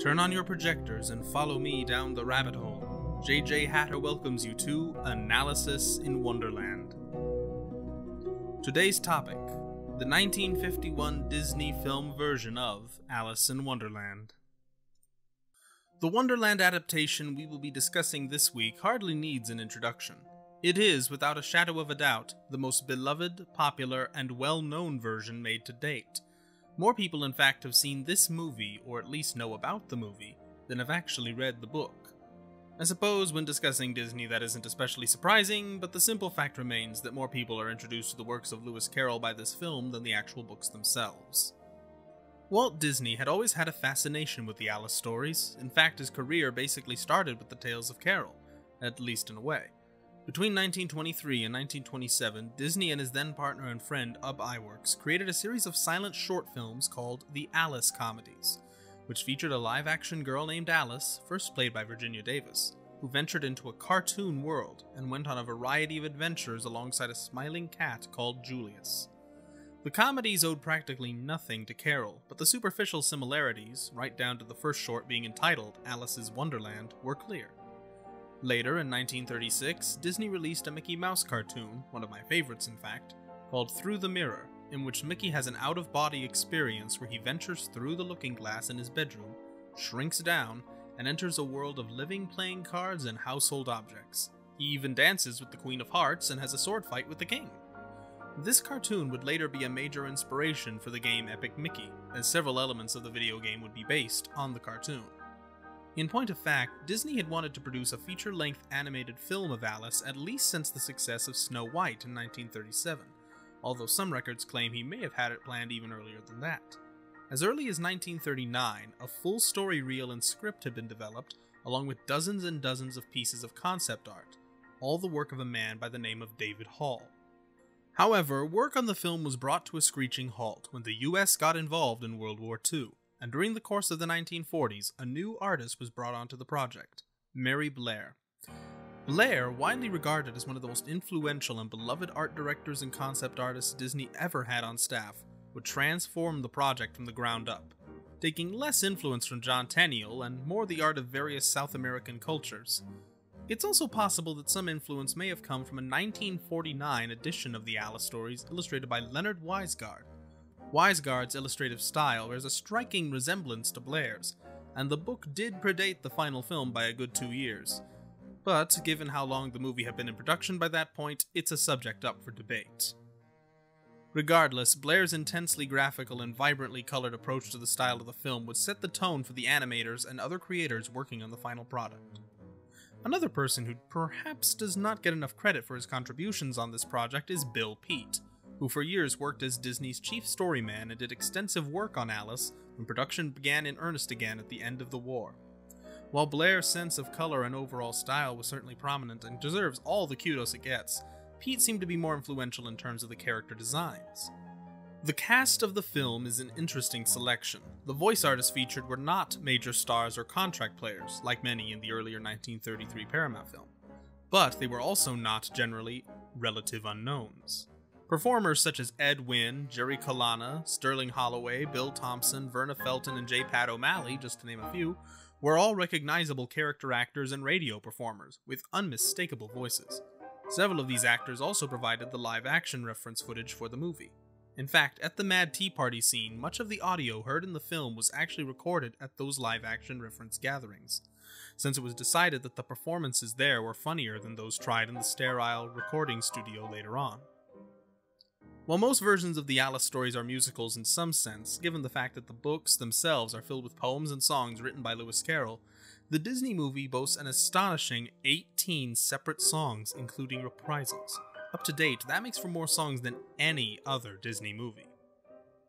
Turn on your projectors and follow me down the rabbit hole. JJ Hatter welcomes you to Analysis in Wonderland. Today's topic, the 1951 Disney film version of Alice in Wonderland. The Wonderland adaptation we will be discussing this week hardly needs an introduction. It is, without a shadow of a doubt, the most beloved, popular, and well-known version made to date. More people, in fact, have seen this movie, or at least know about the movie, than have actually read the book. I suppose when discussing Disney that isn't especially surprising, but the simple fact remains that more people are introduced to the works of Lewis Carroll by this film than the actual books themselves. Walt Disney had always had a fascination with the Alice stories. In fact, his career basically started with the tales of Carroll, at least in a way. Between 1923 and 1927, Disney and his then partner and friend Ub Iwerks created a series of silent short films called the Alice Comedies, which featured a live-action girl named Alice, first played by Virginia Davis, who ventured into a cartoon world and went on a variety of adventures alongside a smiling cat called Julius. The comedies owed practically nothing to Carroll, but the superficial similarities, right down to the first short being entitled Alice's Wonderland, were clear. Later, in 1936, Disney released a Mickey Mouse cartoon, one of my favorites in fact, called Through the Mirror, in which Mickey has an out-of-body experience where he ventures through the looking glass in his bedroom, shrinks down, and enters a world of living playing cards and household objects. He even dances with the Queen of Hearts and has a sword fight with the King. This cartoon would later be a major inspiration for the game Epic Mickey, as several elements of the video game would be based on the cartoon. In point of fact, Disney had wanted to produce a feature-length animated film of Alice at least since the success of Snow White in 1937, although some records claim he may have had it planned even earlier than that. As early as 1939, a full story reel and script had been developed, along with dozens and dozens of pieces of concept art, all the work of a man by the name of David Hall. However, work on the film was brought to a screeching halt when the US got involved in World War II. And during the course of the 1940s, a new artist was brought onto the project, Mary Blair. Blair, widely regarded as one of the most influential and beloved art directors and concept artists Disney ever had on staff, would transform the project from the ground up, taking less influence from John Tenniel and more the art of various South American cultures. It's also possible that some influence may have come from a 1949 edition of the Alice stories illustrated by Leonard Weisgard. Weisgard's illustrative style bears a striking resemblance to Blair's, and the book did predate the final film by a good 2 years. But, given how long the movie had been in production by that point, it's a subject up for debate. Regardless, Blair's intensely graphical and vibrantly colored approach to the style of the film would set the tone for the animators and other creators working on the final product. Another person who perhaps does not get enough credit for his contributions on this project is Bill Peet, who for years worked as Disney's chief storyman and did extensive work on Alice when production began in earnest again at the end of the war. While Blair's sense of color and overall style was certainly prominent and deserves all the kudos it gets, Pete seemed to be more influential in terms of the character designs. The cast of the film is an interesting selection. The voice artists featured were not major stars or contract players, like many in the earlier 1933 Paramount film, but they were also not generally relative unknowns. Performers such as Ed Wynn, Jerry Colonna, Sterling Holloway, Bill Thompson, Verna Felton, and J. Pat O'Malley, just to name a few, were all recognizable character actors and radio performers, with unmistakable voices. Several of these actors also provided the live-action reference footage for the movie. In fact, at the Mad Tea Party scene, much of the audio heard in the film was actually recorded at those live-action reference gatherings, since it was decided that the performances there were funnier than those tried in the sterile recording studio later on. While most versions of the Alice stories are musicals in some sense, given the fact that the books themselves are filled with poems and songs written by Lewis Carroll, the Disney movie boasts an astonishing 18 separate songs, including reprisals. Up to date, that makes for more songs than any other Disney movie.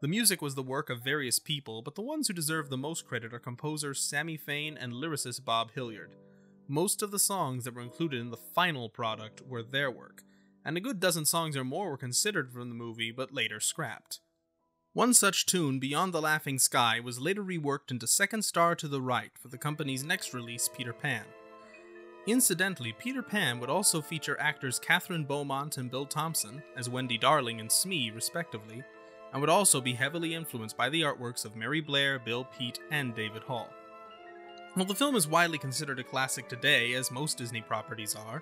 The music was the work of various people, but the ones who deserve the most credit are composers Sammy Fain and lyricist Bob Hilliard. Most of the songs that were included in the final product were their work, and a good dozen songs or more were considered from the movie but later scrapped. One such tune, Beyond the Laughing Sky, was later reworked into Second Star to the Right for the company's next release, Peter Pan. Incidentally, Peter Pan would also feature actors KATHRYN Beaumont and Bill Thompson as Wendy Darling and Smee, respectively, and would also be heavily influenced by the artworks of Mary Blair, Bill Peet, and David Hall. While the film is widely considered a classic today, as most Disney properties are,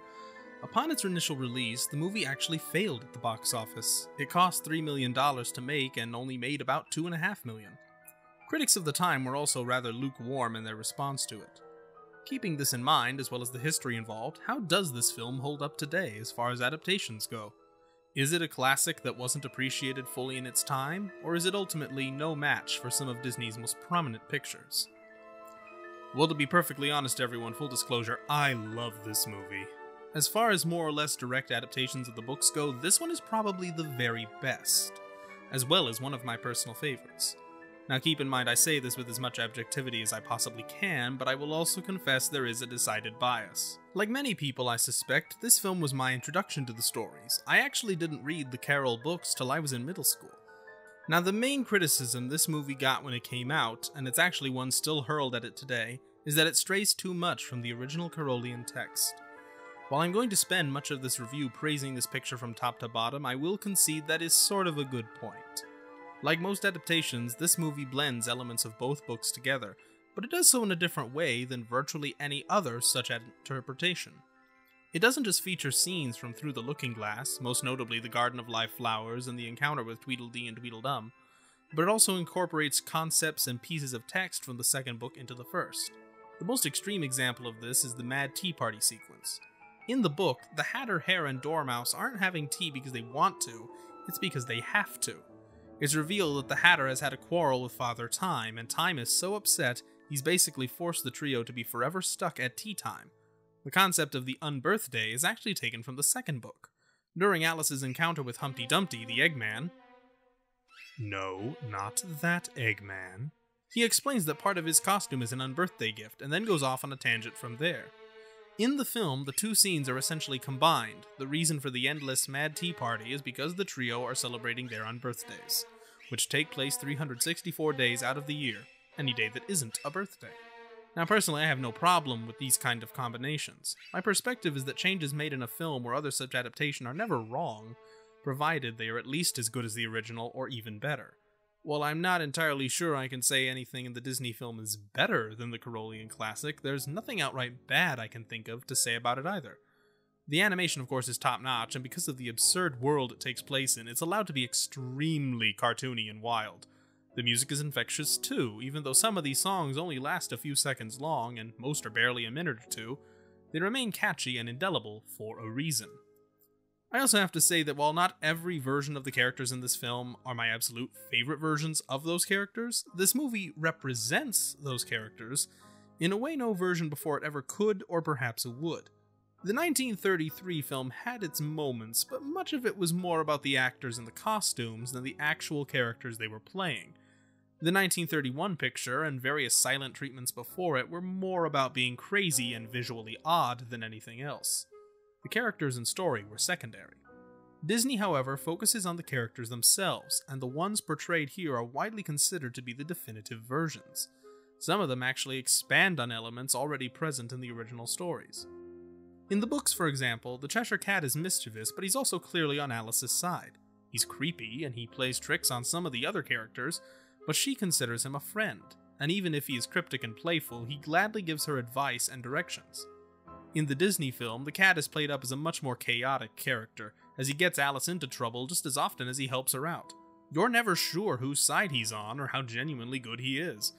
upon its initial release, the movie actually failed at the box office. It cost $3 million to make and only made about $2.5 million. Critics of the time were also rather lukewarm in their response to it. Keeping this in mind, as well as the history involved, how does this film hold up today as far as adaptations go? Is it a classic that wasn't appreciated fully in its time, or is it ultimately no match for some of Disney's most prominent pictures? Well, to be perfectly honest everyone, full disclosure, I love this movie. As far as more or less direct adaptations of the books go, this one is probably the very best, as well as one of my personal favorites. Now keep in mind I say this with as much objectivity as I possibly can, but I will also confess there is a decided bias. Like many people I suspect, this film was my introduction to the stories. I actually didn't read the Carol books till I was in middle school. Now the main criticism this movie got when it came out, and it's actually one still hurled at it today, is that it strays too much from the original Carolian text. While I'm going to spend much of this review praising this picture from top to bottom, I will concede that is sort of a good point. Like most adaptations, this movie blends elements of both books together, but it does so in a different way than virtually any other such interpretation. It doesn't just feature scenes from Through the Looking Glass, most notably the Garden of Live flowers and the encounter with Tweedledee and Tweedledum, but it also incorporates concepts and pieces of text from the second book into the first. The most extreme example of this is the Mad Tea Party sequence. In the book, the Hatter, Hare, and Dormouse aren't having tea because they want to, it's because they have to. It's revealed that the Hatter has had a quarrel with Father Time, and Time is so upset he's basically forced the trio to be forever stuck at tea time. The concept of the unbirthday is actually taken from the second book. During Alice's encounter with Humpty Dumpty, the Eggman— no, not that Eggman— he explains that part of his costume is an unbirthday gift, and then goes off on a tangent from there. In the film, the two scenes are essentially combined. The reason for the endless Mad Tea Party is because the trio are celebrating their unbirthdays, which take place 364 days out of the year, any day that isn't a birthday. Now personally, I have no problem with these kind of combinations. My perspective is that changes made in a film or other such adaptation are never wrong, provided they are at least as good as the original or even better. While I'm not entirely sure I can say anything in the Disney film is better than the Carolian classic, there's nothing outright bad I can think of to say about it either. The animation, of course, is top-notch, and because of the absurd world it takes place in, it's allowed to be extremely cartoony and wild. The music is infectious too, even though some of these songs only last a few seconds long, and most are barely a minute or two, they remain catchy and indelible for a reason. I also have to say that while not every version of the characters in this film are my absolute favorite versions of those characters, this movie represents those characters in a way no version before it ever could or perhaps would. The 1933 film had its moments, but much of it was more about the actors and the costumes than the actual characters they were playing. The 1931 picture and various silent treatments before it were more about being crazy and visually odd than anything else. The characters and story were secondary. Disney, however, focuses on the characters themselves, and the ones portrayed here are widely considered to be the definitive versions. Some of them actually expand on elements already present in the original stories. In the books, for example, the Cheshire Cat is mischievous, but he's also clearly on Alice's side. He's creepy, and he plays tricks on some of the other characters, but she considers him a friend, and even if he is cryptic and playful, he gladly gives her advice and directions. In the Disney film, the cat is played up as a much more chaotic character, as he gets Alice into trouble just as often as he helps her out. You're never sure whose side he's on or how genuinely good he is.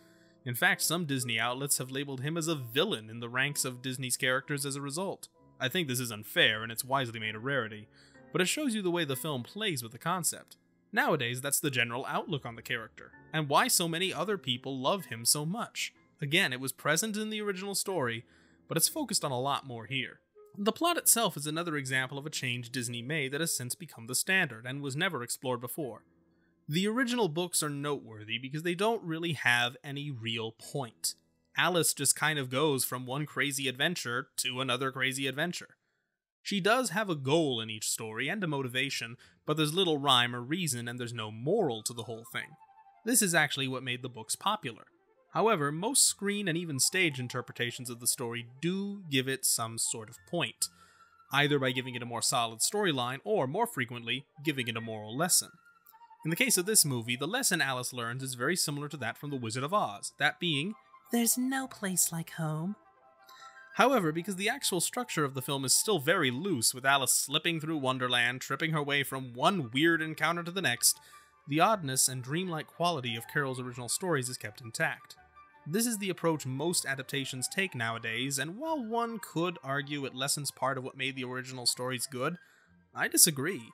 In fact, some Disney outlets have labeled him as a villain in the ranks of Disney's characters as a result. I think this is unfair and it's wisely made a rarity, but it shows you the way the film plays with the concept. Nowadays, that's the general outlook on the character, and why so many other people love him so much. Again, it was present in the original story, but it's focused on a lot more here. The plot itself is another example of a change Disney made that has since become the standard, and was never explored before. The original books are noteworthy because they don't really have any real point. Alice just kind of goes from one crazy adventure to another crazy adventure. She does have a goal in each story and a motivation, but there's little rhyme or reason and there's no moral to the whole thing. This is actually what made the books popular. However, most screen and even stage interpretations of the story do give it some sort of point, either by giving it a more solid storyline or, more frequently, giving it a moral lesson. In the case of this movie, the lesson Alice learns is very similar to that from The Wizard of Oz, that being, There's no place like home. However, because the actual structure of the film is still very loose, with Alice slipping through Wonderland, tripping her way from one weird encounter to the next, the oddness and dreamlike quality of Carol's original stories is kept intact. This is the approach most adaptations take nowadays, and while one could argue it lessens part of what made the original stories good, I disagree.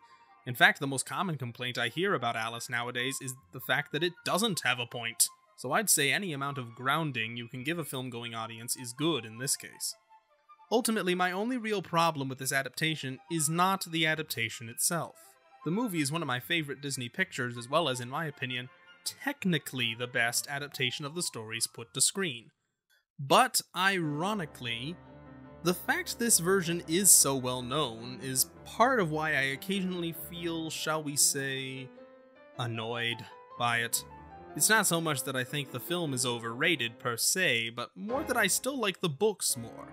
In fact, the most common complaint I hear about Alice nowadays is the fact that it doesn't have a point. So I'd say any amount of grounding you can give a film-going audience is good in this case. Ultimately, my only real problem with this adaptation is not the adaptation itself. The movie is one of my favorite Disney pictures, as well as, in my opinion, technically the best adaptation of the stories put to screen. But, ironically, the fact this version is so well known is part of why I occasionally feel, shall we say, annoyed by it. It's not so much that I think the film is overrated per se, but more that I still like the books more.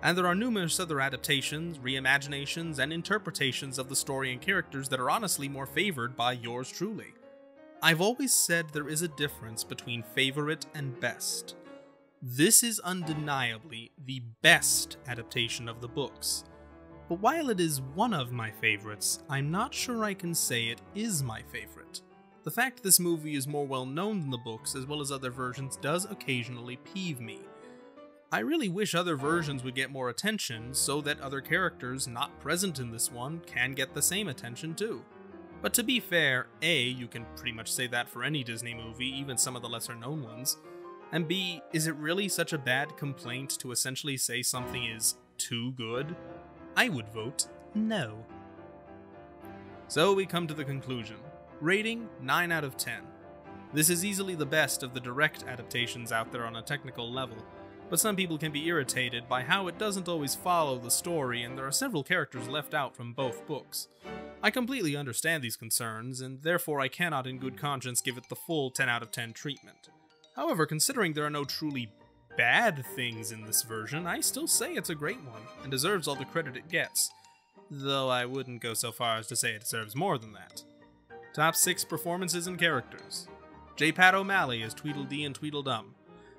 And there are numerous other adaptations, reimaginations, and interpretations of the story and characters that are honestly more favored by yours truly. I've always said there is a difference between favorite and best. This is undeniably the best adaptation of the books. But while it is one of my favorites, I'm not sure I can say it is my favorite. The fact this movie is more well known than the books, as well as other versions, does occasionally peeve me. I really wish other versions would get more attention, so that other characters not present in this one can get the same attention too. But to be fair, A, you can pretty much say that for any Disney movie, even some of the lesser known ones, and B, is it really such a bad complaint to essentially say something is too good? I would vote no. So we come to the conclusion. Rating 9 out of 10. This is easily the best of the direct adaptations out there on a technical level, but some people can be irritated by how it doesn't always follow the story and there are several characters left out from both books. I completely understand these concerns, and therefore I cannot in good conscience give it the full 10 out of 10 treatment. However, considering there are no truly bad things in this version, I still say it's a great one, and deserves all the credit it gets, though I wouldn't go so far as to say it deserves more than that. Top 6 performances and characters. J. Pat O'Malley as Tweedledee and Tweedledum.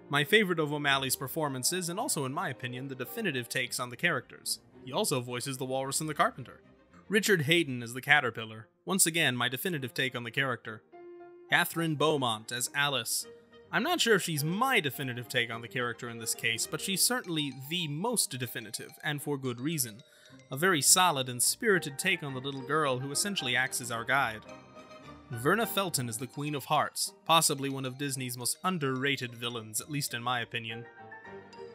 My favorite of O'Malley's performances, and also in my opinion, the definitive takes on the characters. He also voices the Walrus and the Carpenter. Richard HAYDN as the Caterpillar. Once again, my definitive take on the character. KATHRYN Beaumont as Alice. I'm not sure if she's my definitive take on the character in this case, but she's certainly the most definitive, and for good reason. A very solid and spirited take on the little girl who essentially acts as our guide. VERNA FELTON is the Queen of Hearts, possibly one of Disney's most underrated villains, at least in my opinion.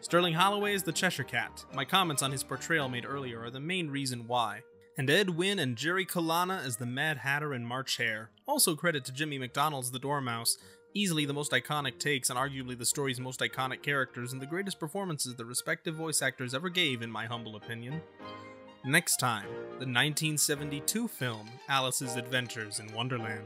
Sterling Holloway is the Cheshire Cat. My comments on his portrayal made earlier are the main reason why. And Ed Wynn and Jerry COLONNA as the Mad Hatter and March Hare. Also credit to Jimmy McDonald's the Dormouse, easily the most iconic takes and arguably the story's most iconic characters and the greatest performances the respective voice actors ever gave in my humble opinion. Next time, the 1972 film Alice's Adventures in Wonderland.